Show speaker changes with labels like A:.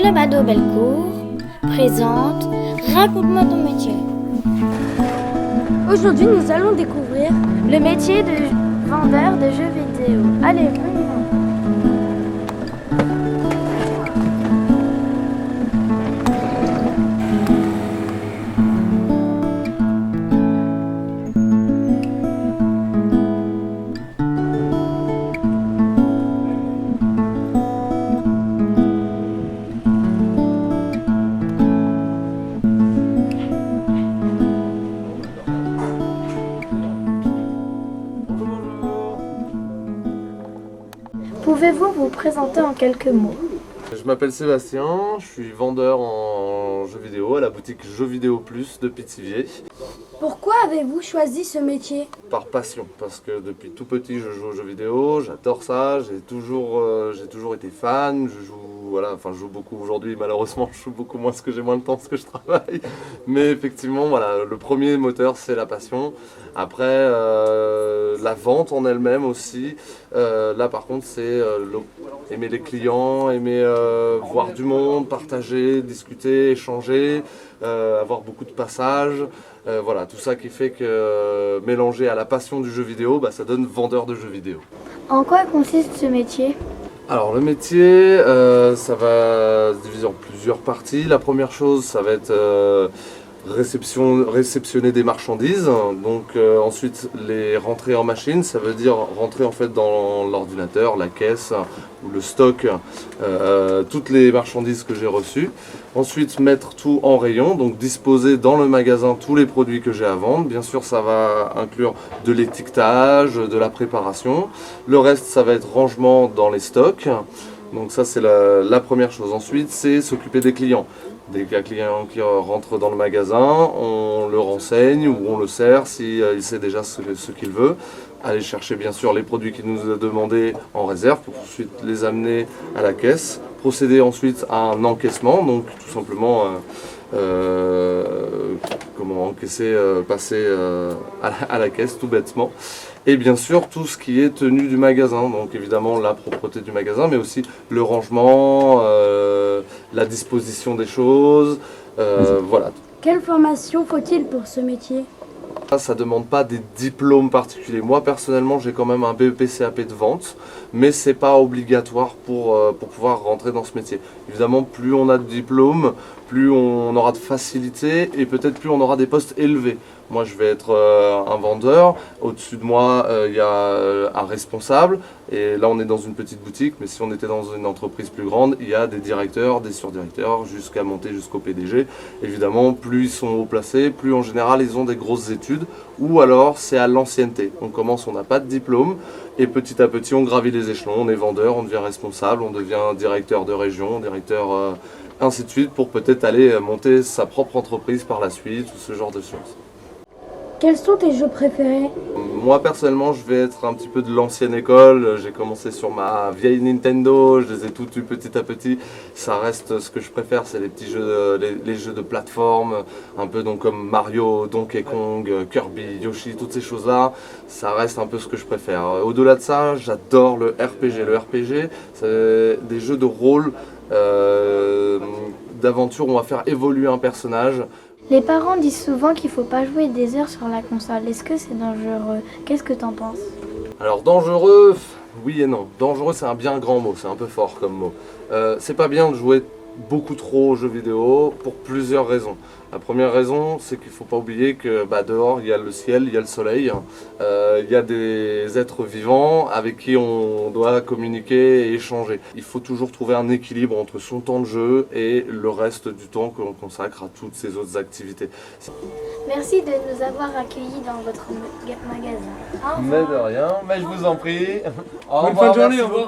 A: Club Ado Bellecour présente Raconte-moi ton métier.
B: Aujourd'hui, nous allons découvrir le métier de vendeur de jeux vidéo. Allez, on y va. Pouvez-vous vous présenter en quelques mots?
C: Je m'appelle Sébastien, je suis vendeur en jeux vidéo à la boutique Jeux Vidéo Plus de Pithiviers.
B: Pourquoi avez-vous choisi ce métier?
C: Par passion, parce que depuis tout petit je joue aux jeux vidéo, j'adore ça, j'ai toujours été fan, je joue beaucoup aujourd'hui, malheureusement je joue beaucoup moins parce que j'ai moins de temps parce que je travaille. Mais effectivement, voilà, le premier moteur c'est la passion. Après, la vente en elle-même aussi, là par contre c'est aimer les clients, aimer voir du monde, partager, discuter, échanger, avoir beaucoup de passages. Voilà, tout ça qui fait que mélangé à la passion du jeu vidéo, ça donne vendeur de jeux vidéo.
B: En quoi consiste ce métier?
C: Alors le métier, ça va se diviser en plusieurs parties. La première chose, ça va être réceptionner des marchandises, donc ensuite les rentrer en machine, ça veut dire rentrer en fait dans l'ordinateur, la caisse ou le stock, toutes les marchandises que j'ai reçues. Ensuite mettre tout en rayon, donc disposer dans le magasin tous les produits que j'ai à vendre. Bien sûr ça va inclure de l'étiquetage, de la préparation. Le reste ça va être rangement dans les stocks. Donc ça c'est la première chose. Ensuite c'est s'occuper des clients. Dès qu'il y a un client qui rentre dans le magasin, on le renseigne ou on le sert s'il sait déjà ce qu'il veut. Aller chercher bien sûr les produits qu'il nous a demandés en réserve pour ensuite les amener à la caisse. Procéder ensuite à un encaissement, donc tout simplement encaisser, passer à la caisse tout bêtement. Et bien sûr tout ce qui est tenue du magasin, donc évidemment la propreté du magasin, mais aussi le rangement, la disposition des choses, voilà.
B: Quelle formation faut-il pour ce métier?
C: Ça ne demande pas des diplômes particuliers. Moi personnellement j'ai quand même un BEP-CAP de vente, mais c'est pas obligatoire pour pouvoir rentrer dans ce métier. Évidemment plus on a de diplômes, plus on aura de facilité et peut-être plus on aura des postes élevés. Moi je vais être un vendeur, au-dessus de moi il y a un responsable, et là on est dans une petite boutique, mais si on était dans une entreprise plus grande, il y a des directeurs, des surdirecteurs, jusqu'à monter jusqu'au PDG. Évidemment plus ils sont haut placés, plus en général ils ont des grosses études, ou alors c'est à l'ancienneté. On commence, on n'a pas de diplôme, et petit à petit on gravit les échelons, on est vendeur, on devient responsable, on devient directeur de région, directeur ainsi de suite, pour peut-être aller monter sa propre entreprise par la suite, ou ce genre de choses.
B: Quels sont tes jeux préférés?
C: Moi personnellement je vais être un petit peu de l'ancienne école, j'ai commencé sur ma vieille Nintendo, je les ai toutes eues petit à petit. Ça reste ce que je préfère, c'est les petits jeux, les jeux de plateforme, un peu donc comme Mario, Donkey Kong, Kirby, Yoshi, toutes ces choses là, ça reste un peu ce que je préfère. Au-delà de ça, j'adore le RPG. Le RPG, c'est des jeux de rôle, d'aventure où on va faire évoluer un personnage.
B: Les parents disent souvent qu'il ne faut pas jouer des heures sur la console. Est-ce que c'est dangereux? Qu'est-ce que tu en penses?
C: Alors dangereux, oui et non. Dangereux c'est un bien grand mot, c'est un peu fort comme mot. C'est pas bien de jouer beaucoup trop aux jeux vidéo pour plusieurs raisons. La première raison, c'est qu'il ne faut pas oublier que dehors il y a le ciel, il y a le soleil, il y a des êtres vivants avec qui on doit communiquer et échanger. Il faut toujours trouver un équilibre entre son temps de jeu et le reste du temps que l'on consacre à toutes ces autres activités.
B: Merci de nous avoir accueillis dans votre magasin.
C: Mais de rien, mais je vous en prie.
D: Bonne fin de journée, au revoir.